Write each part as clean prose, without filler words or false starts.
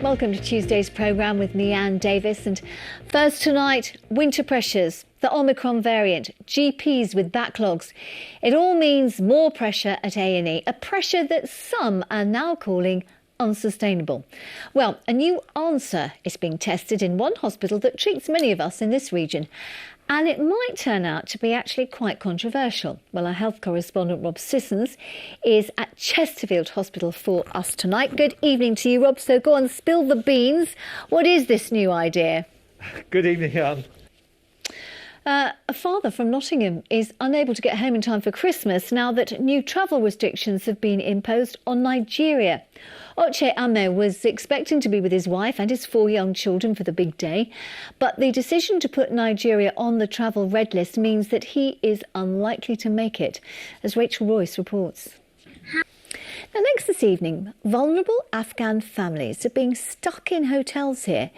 Welcome to Tuesday's programme with me, Anne Davies. And first tonight, winter pressures, the Omicron variant, GPs with backlogs. It all means more pressure at A&E, a pressure that some are now calling unsustainable. Well, a new answer is being tested in one hospital that treats many of us in this region. And it might turn out to be actually quite controversial. Well, our health correspondent Rob Sissons is at Chesterfield Hospital for us tonight. Good evening to you, Rob. So go on, spill the beans. What is this new idea? Good evening, Anne. A father from Nottingham is unable to get home in time for Christmas now that new travel restrictions have been imposed on Nigeria. Oche Ame was expecting to be with his wife and his 4 young children for the big day, but the decision to put Nigeria on the travel red list means that he is unlikely to make it, as Rachel Royce reports. Now, next this evening, vulnerable Afghan families are being stuck in hotels here,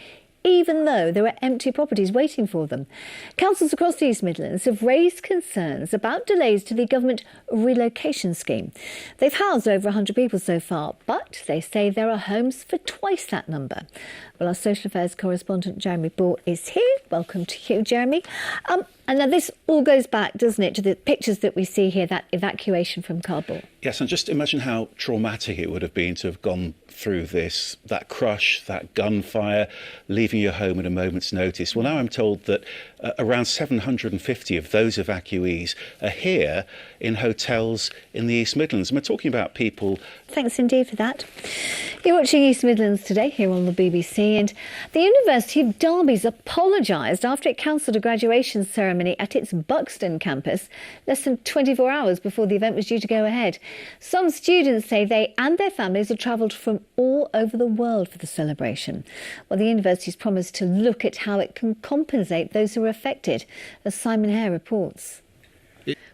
even though there are empty properties waiting for them. Councils across the East Midlands have raised concerns about delays to the government relocation scheme. They've housed over 100 people so far, but they say there are homes for twice that number. Well, our social affairs correspondent Jeremy Ball is here. Welcome to you, Jeremy. And now this all goes back, doesn't it, to the pictures that we see here, that evacuation from Kabul. Yes, and just imagine how traumatic it would have been to have gone through this, that crush, that gunfire, leaving your home at a moment's notice. Well, now I'm told that around 750 of those evacuees are here in hotels in the East Midlands. And we're talking about people... Thanks indeed for that. You're watching East Midlands Today here on the BBC, and the University of Derby's apologised after it cancelled a graduation ceremony at its Buxton campus less than 24 hours before the event was due to go ahead. Some students say they and their families have travelled from all over the world for the celebration. Well, the university's promised to look at how it can compensate those who are affected, as Simon Hare reports.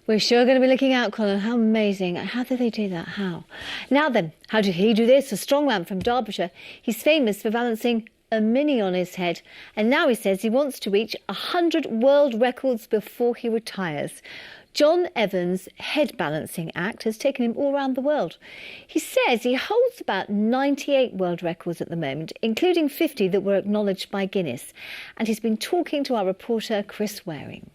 We're sure going to be looking out, Colin. How amazing. How did they do that? How? Now then, how did he do this? A strongman from Derbyshire. He's famous for balancing a mini on his head. And now he says he wants to reach 100 world records before he retires. John Evans' head balancing act has taken him all around the world. He says he holds about 98 world records at the moment, including 50 that were acknowledged by Guinness. And he's been talking to our reporter, Chris Waring.